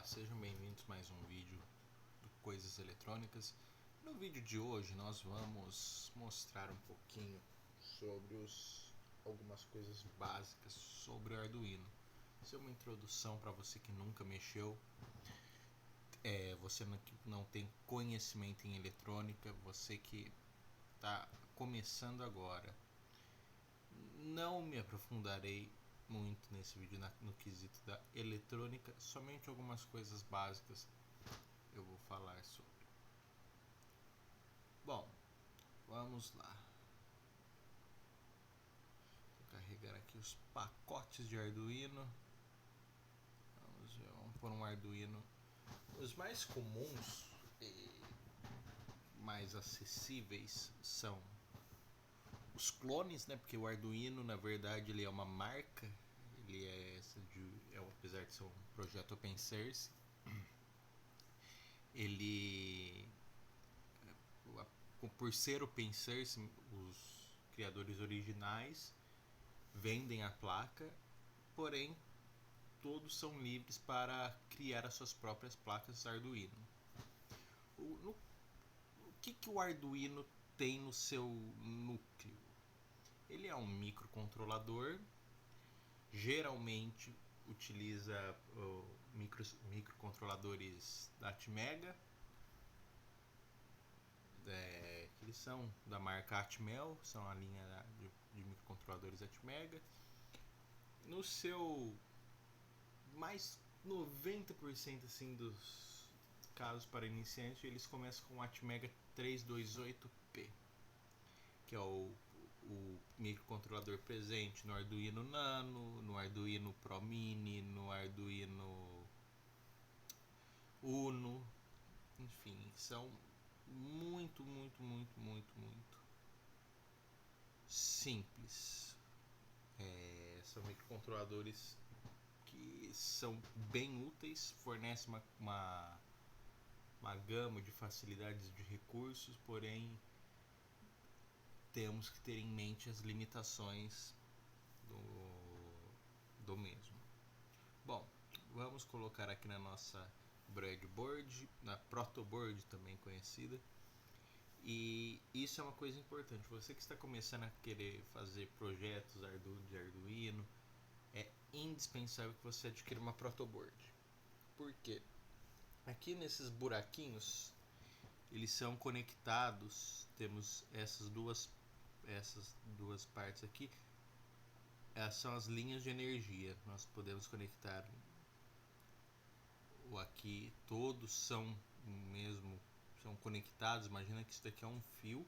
sejam bem-vindos a mais um vídeo do Coisas Eletrônicas. No vídeo de hoje nós vamos mostrar um pouquinho sobre algumas coisas básicas sobre o Arduino. Isso é uma introdução para você que nunca mexeu, você não tem conhecimento em eletrônica, você que está começando agora. Não me aprofundarei muito nesse vídeo no quesito da eletrônica, somente algumas coisas básicas eu vou falar sobre. Bom, vamos lá. Vou carregar aqui os pacotes de Arduino. Vamos ver, vamos pôr um Arduino. Os mais comuns e mais acessíveis são os clones, né? Porque o Arduino, na verdade, ele é uma marca. Ele apesar de ser um projeto open source, ele, por ser open source, os criadores originais vendem a placa, porém todos são livres para criar as suas próprias placas Arduino. O que o Arduino tem no seu núcleo? Ele é um microcontrolador, geralmente utiliza microcontroladores da Atmega, que eles são da marca Atmel, são a linha de microcontroladores Atmega. No seu mais 90% assim dos casos para iniciantes, eles começam com o Atmega 328P, que é o microcontrolador presente no Arduino Nano, no Arduino Pro Mini, no Arduino Uno, enfim, são muito simples. São microcontroladores que são bem úteis, fornecem uma gama de facilidades de recursos, porém temos que ter em mente as limitações do mesmo. Bom, vamos colocar aqui na nossa breadboard, na protoboard também conhecida. E isso é uma coisa importante. Você que está começando a querer fazer projetos de Arduino, é indispensável que você adquira uma protoboard. Por quê? Aqui nesses buraquinhos, eles são conectados. Temos essas duas partes aqui. Essas são as linhas de energia. Nós podemos conectar aqui, todos são conectados. Imagina que isso daqui é um fio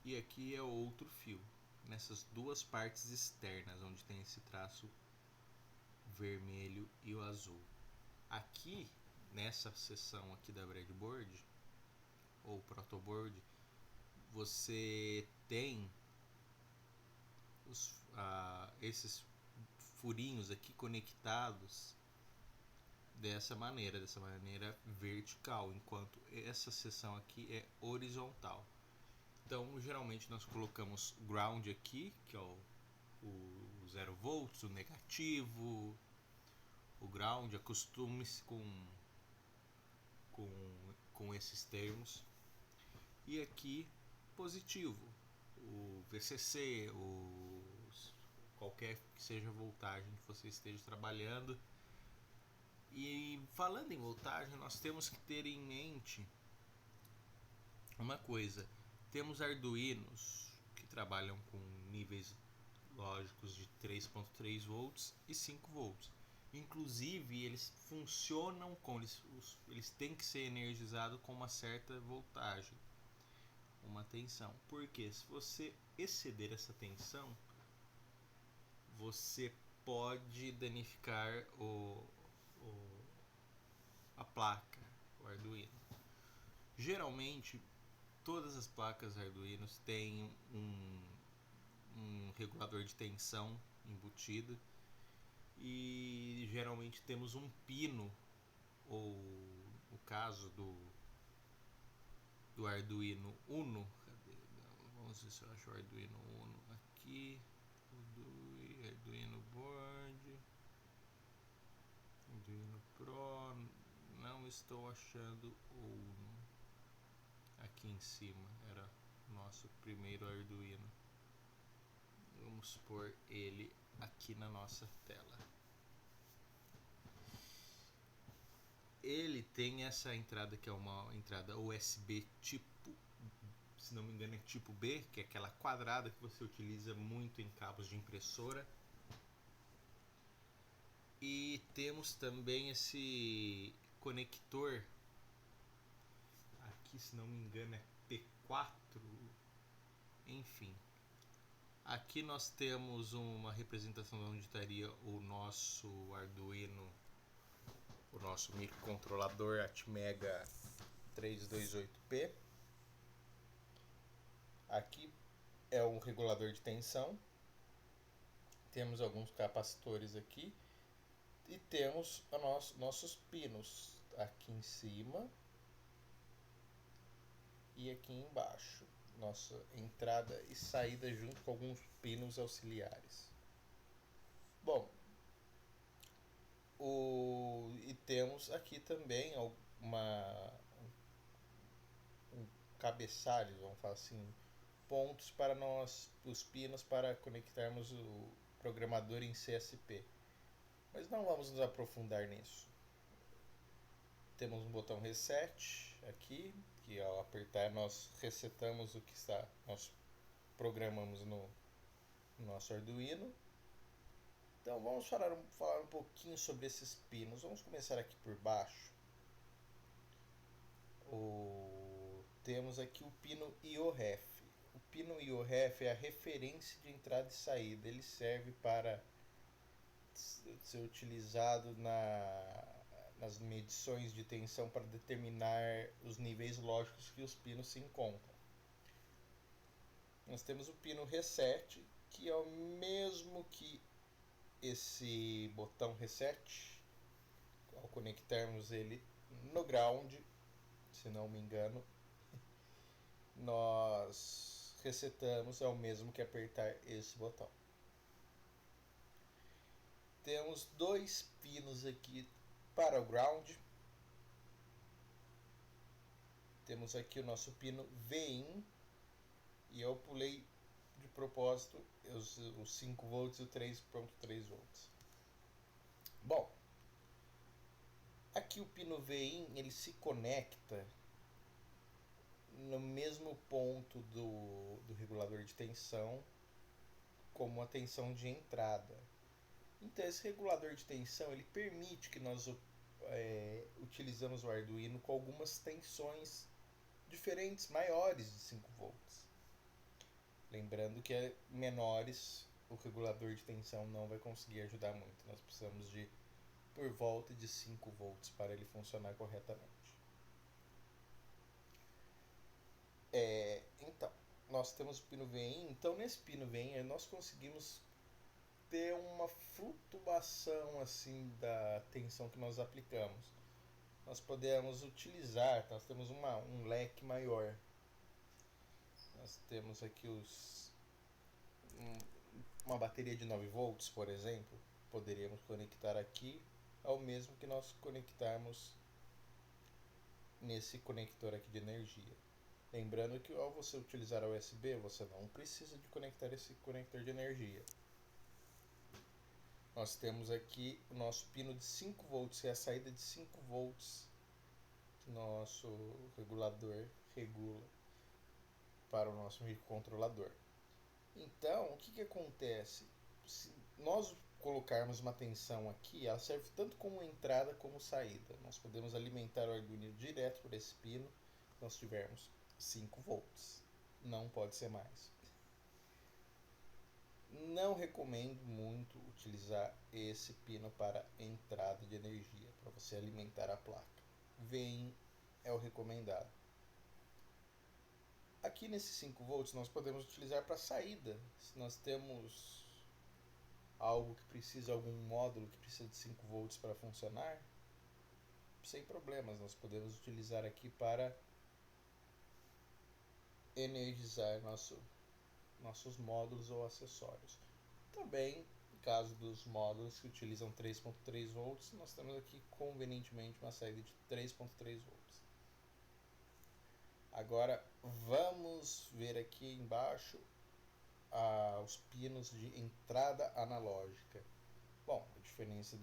e aqui é outro fio, nessas duas partes externas onde tem esse traço vermelho e o azul. Aqui nessa seção aqui da breadboard ou protoboard, você tem esses furinhos aqui conectados dessa maneira vertical, enquanto essa seção aqui é horizontal. Então geralmente nós colocamos ground aqui, que é o 0 volts, o negativo, o ground. Acostume-se com esses termos. E aqui positivo, o VCC, qualquer que seja a voltagem que você esteja trabalhando. E falando em voltagem, nós temos que ter em mente uma coisa. Temos Arduinos que trabalham com níveis lógicos de 3.3 volts e 5 volts. Inclusive, eles funcionam eles têm que ser energizados com uma certa voltagem, uma tensão. Porque se você exceder essa tensão, você pode danificar a placa, o Arduino. Geralmente, todas as placas Arduino têm um regulador de tensão embutido, e geralmente temos um pino, ou no caso do Arduino Uno, vamos ver se eu acho o Arduino Uno aqui, Arduino Board, Arduino Pro, não estou achando o aqui em cima, era o nosso primeiro Arduino. Vamos pôr ele aqui na nossa tela. Ele tem essa entrada que é uma entrada USB tipo, se não me engano é tipo B, que é aquela quadrada que você utiliza muito em cabos de impressora. E temos também esse conector, aqui se não me engano é P4, enfim. Aqui nós temos uma representação de onde estaria o nosso Arduino, o nosso microcontrolador Atmega 328P. Aqui é um regulador de tensão. Temos alguns capacitores aqui. E temos nossos pinos aqui em cima e aqui embaixo. Nossa entrada e saída junto com alguns pinos auxiliares. Bom, e temos aqui também um cabeçalho, vamos falar assim, pontos para os pinos para conectarmos o programador em CSP. Mas não vamos nos aprofundar nisso. Temos um botão reset aqui, que ao apertar nós resetamos o que nós programamos no nosso Arduino. Então vamos falar um pouquinho sobre esses pinos. Vamos começar aqui por baixo. Temos aqui o pino IOREF. O pino IOREF é a referência de entrada e saída. Ele serve para ser utilizado nas medições de tensão para determinar os níveis lógicos que os pinos se encontram. Nós temos o pino reset, que é o mesmo que esse botão reset. Ao conectarmos ele no ground, se não me engano, nós resetamos, é o mesmo que apertar esse botão. Temos dois pinos aqui para o ground. Temos aqui o nosso pino VIN, e eu pulei de propósito os 5 volts e o 3.3 volts. Bom, aqui o pino VIN ele se conecta no mesmo ponto do regulador de tensão como a tensão de entrada. Então esse regulador de tensão ele permite que nós utilizamos o Arduino com algumas tensões diferentes, maiores de 5 volts. Lembrando que menores o regulador de tensão não vai conseguir ajudar muito. Nós precisamos de por volta de 5 volts para ele funcionar corretamente. Então, nós temos o pino VIN. Então, nesse pino VIN, nós conseguimos ter uma flutuação assim da tensão que nós aplicamos. Nós podemos utilizar, nós temos um leque maior. Nós temos aqui uma bateria de 9 volts, por exemplo. Poderíamos conectar aqui ao mesmo que nós conectarmos nesse conector aqui de energia. Lembrando que ao você utilizar a USB, você não precisa de conectar esse conector de energia. Nós temos aqui o nosso pino de 5 volts, que é a saída de 5 volts que nosso regulador regula para o nosso microcontrolador. Então, o que acontece? Se nós colocarmos uma tensão aqui, ela serve tanto como entrada como saída. Nós podemos alimentar o Arduino direto por esse pino, se nós tivermos 5 volts. Não pode ser mais. Não recomendo muito utilizar esse pino para entrada de energia, para você alimentar a placa. VIN é o recomendado. Aqui nesses 5 volts nós podemos utilizar para saída. Se nós temos algo que precisa, algum módulo que precisa de 5 volts para funcionar, sem problemas, nós podemos utilizar aqui para energizar nossos módulos ou acessórios. Também No caso dos módulos que utilizam 3.3 volts, nós temos aqui convenientemente uma saída de 3.3 volts. Agora vamos ver aqui embaixo os pinos de entrada analógica. Bom, a diferença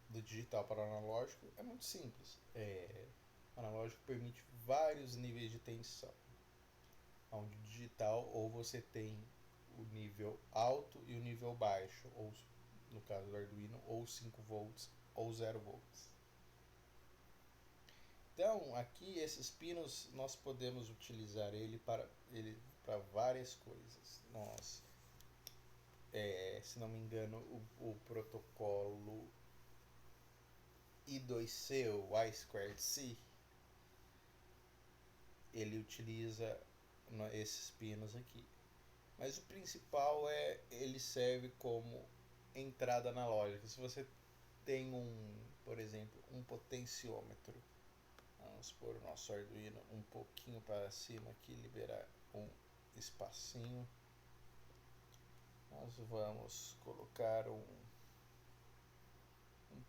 do digital para o analógico é muito simples. O analógico permite vários níveis de tensão, onde o digital ou você tem o nível alto e o nível baixo, ou no caso do Arduino, ou 5 volts ou 0 volts. Então, aqui esses pinos nós podemos utilizar ele para várias coisas. Se não me engano, o protocolo I2C ou I2C, ele utiliza esses pinos aqui. Mas o principal ele serve como entrada analógica. Se você tem por exemplo, um potenciômetro, vamos pôr o nosso Arduino um pouquinho para cima aqui, liberar um espacinho. Nós vamos colocar um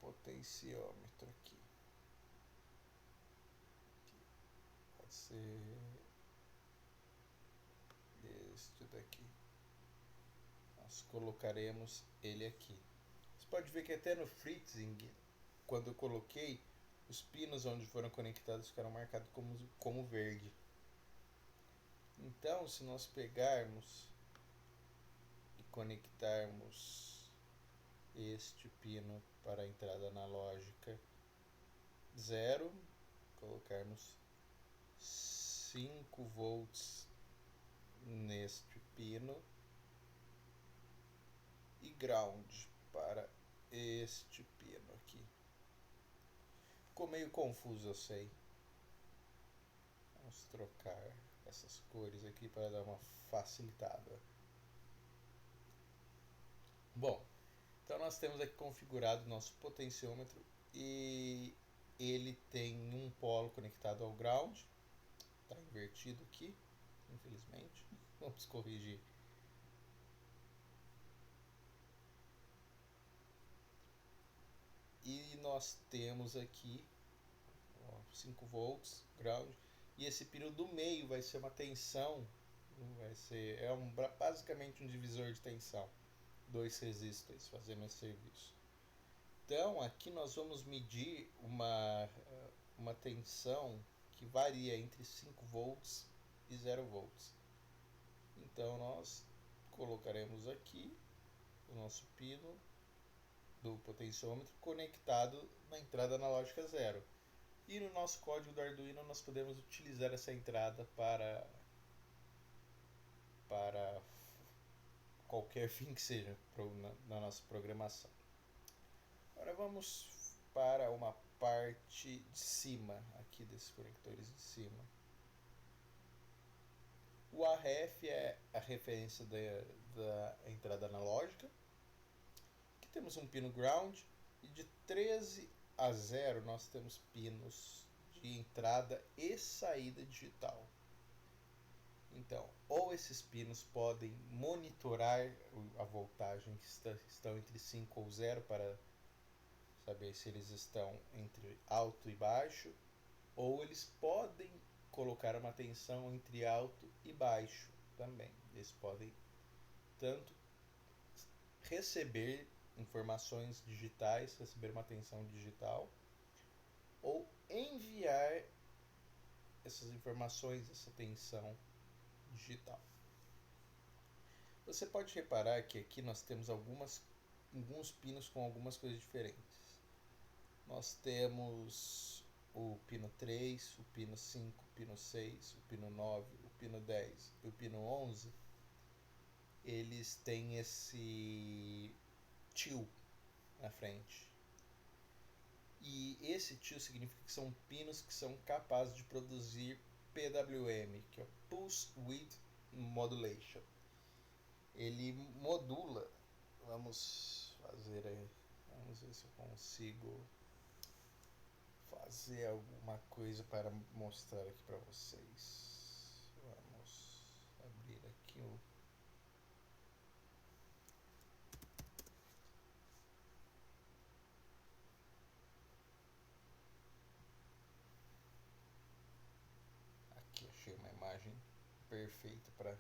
potenciômetro aqui. Pode ser este daqui. Nós colocaremos ele aqui. Você pode ver que até no freezing, quando eu coloquei, os pinos onde foram conectados ficaram marcados como verde. Então, se nós pegarmos e conectarmos este pino para a entrada analógica 0, colocarmos 5 volts neste pino e ground para este pino aqui. Ficou meio confuso, eu sei. Vamos trocar essas cores aqui para dar uma facilitada. Bom, então nós temos aqui configurado o nosso potenciômetro e ele tem um polo conectado ao ground. Está invertido aqui, infelizmente. Vamos corrigir. E nós temos aqui 5 volts ground, e esse pino do meio vai ser uma tensão, basicamente um divisor de tensão, 2 resistores fazendo esse serviço. Então aqui nós vamos medir uma tensão que varia entre 5 volts e 0 volts. Então nós colocaremos aqui o nosso pino do potenciômetro conectado na entrada analógica 0. E no nosso código do Arduino nós podemos utilizar essa entrada para qualquer fim que seja na nossa programação. Agora vamos para uma parte de cima aqui desses conectores de cima. O ARF é a referência da entrada analógica. Aqui temos um pino ground e de 13 a 0 nós temos pinos de entrada e saída digital. Então, ou esses pinos podem monitorar a voltagem que estão entre 5 ou 0 para saber se eles estão entre alto e baixo, ou eles podem colocar uma tensão entre alto e baixo também. Eles podem tanto receber informações digitais, receber uma tensão digital, ou enviar essas informações, essa tensão digital. Você pode reparar que aqui nós temos alguns pinos com algumas coisas diferentes. Nós temos o pino 3, o pino 5, o pino 6, o pino 9, o pino 10 e o pino 11. Eles têm esse tio na frente. E esse tio significa que são pinos que são capazes de produzir PWM, que é Pulse Width Modulation. Ele modula, vamos ver se eu consigo fazer alguma coisa para mostrar aqui para vocês. Vamos abrir aqui imagem perfeita para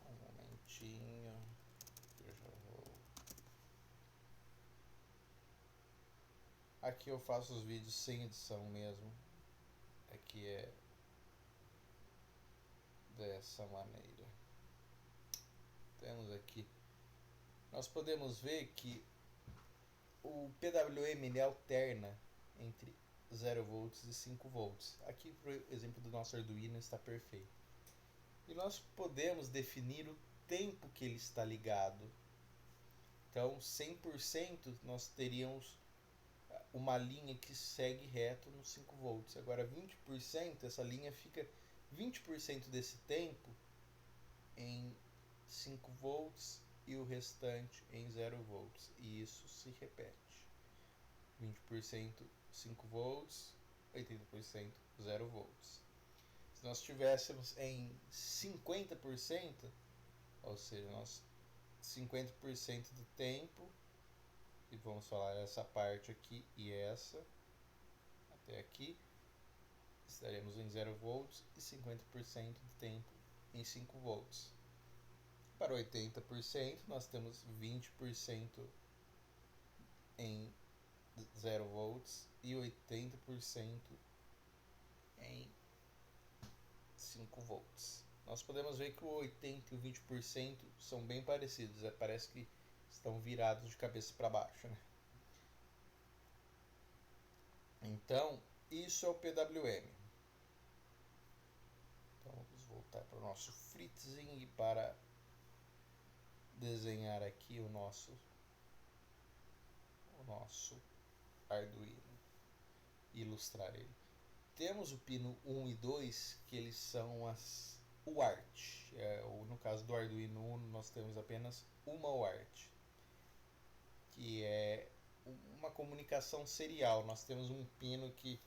um momentinho que eu já vou. Aqui eu faço os vídeos sem edição mesmo. Aqui é dessa maneira. Temos aqui. Nós podemos ver que o PWM ele alterna entre 0 volts e 5 volts. Aqui, por exemplo, do nosso Arduino está perfeito. E nós podemos definir o tempo que ele está ligado. Então, 100% nós teríamos uma linha que segue reto nos 5 volts. Agora, 20%, essa linha fica 20% desse tempo em 5 volts e o restante em 0 volts. E isso se repete. 20% 5 volts, 80% 0 volts. Se nós tivéssemos em 50%, ou seja, nós 50% do tempo, e vamos falar essa parte aqui e essa, até aqui, estaremos em 0 volts e 50% do tempo em 5 volts. Para 80%, nós temos 20% em 0 volts e 80% em 5 volts. Nós podemos ver que o 80% e o 20% são bem parecidos, parece que estão virados de cabeça para baixo, né? Então, isso é o PWM. Então, vamos voltar para o nosso Fritzing e para desenhar aqui o nosso Arduino, ilustrar ele. Temos o pino 1 e 2, que eles são as UART. No caso do Arduino Uno, nós temos apenas uma UART, que é uma comunicação serial. Nós temos um pino que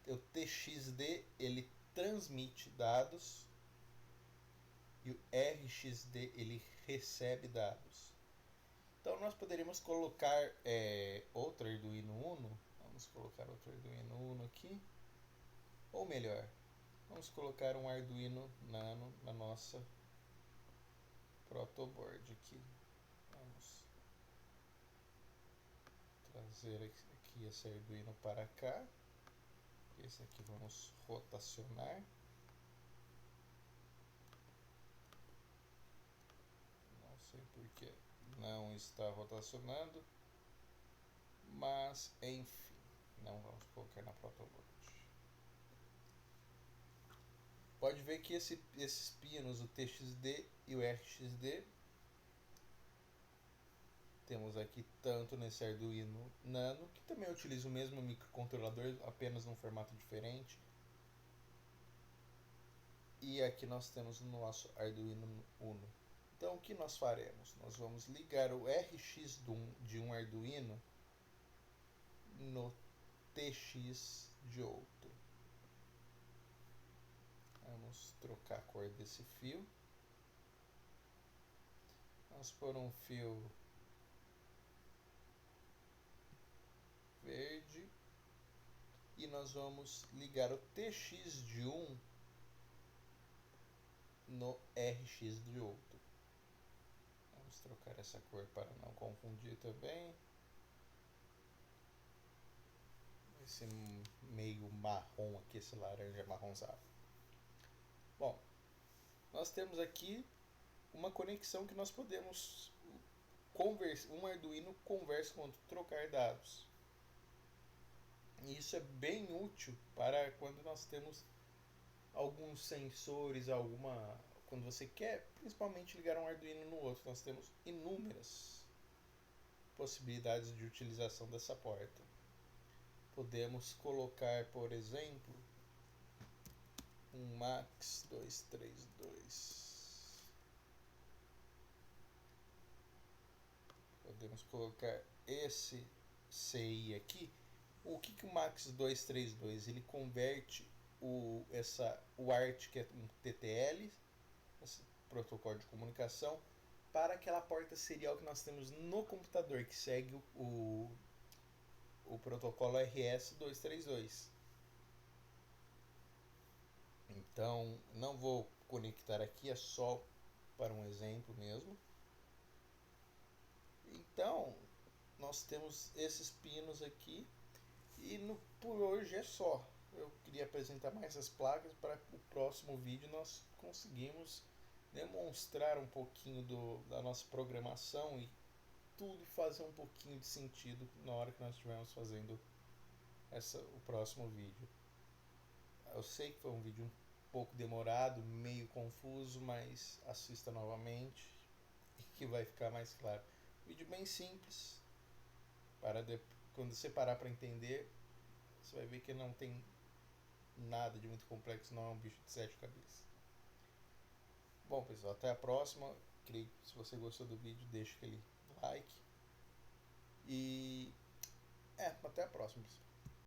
o TXD ele transmite dados e o RXD ele recebe dados. Então nós poderíamos colocar outro Arduino Uno. Vamos colocar outro Arduino Uno aqui. Ou melhor, vamos colocar um Arduino Nano na nossa protoboard aqui. Vamos trazer aqui esse Arduino para cá. Esse aqui vamos rotacionar. Não sei porque não está rotacionando, mas enfim, não vamos colocar na protoboard. Pode ver que esses pinos, o TXD e o RXD, temos aqui tanto nesse Arduino Nano, que também utiliza o mesmo microcontrolador, apenas num formato diferente. E aqui nós temos o nosso Arduino Uno. Então o que nós faremos? Nós vamos ligar o RX de um Arduino no TX de outro. Vamos trocar a cor desse fio. Vamos pôr um fio verde e nós vamos ligar o TX de um no RX de outro. Vamos trocar essa cor para não confundir também. Esse meio marrom aqui, esse laranja marronzado. Bom, nós temos aqui uma conexão que nós podemos um Arduino conversa com outro, trocar dados. E isso é bem útil para quando nós temos alguns sensores, quando você quer principalmente ligar um Arduino no outro. Nós temos inúmeras possibilidades de utilização dessa porta. Podemos colocar, por exemplo, um Max 232. Podemos colocar esse CI aqui. O que o Max 232? Ele converte o ART, que é um TTL, esse protocolo de comunicação, para aquela porta serial que nós temos no computador, que segue o protocolo RS-232. Então, não vou conectar aqui, é só para um exemplo mesmo. Então, nós temos esses pinos aqui e por hoje é só. Eu queria apresentar mais essas placas para o próximo vídeo nós conseguimos demonstrar um pouquinho da nossa programação e tudo fazer um pouquinho de sentido na hora que nós estivermos fazendo o próximo vídeo. Eu sei que foi um vídeo um pouco demorado, meio confuso, mas assista novamente e que vai ficar mais claro. Vídeo bem simples, quando você parar para entender, você vai ver que não tem nada de muito complexo, não é um bicho de 7 cabeças. Bom, pessoal, até a próxima. Se você gostou do vídeo, deixa aquele like. E até a próxima, pessoal.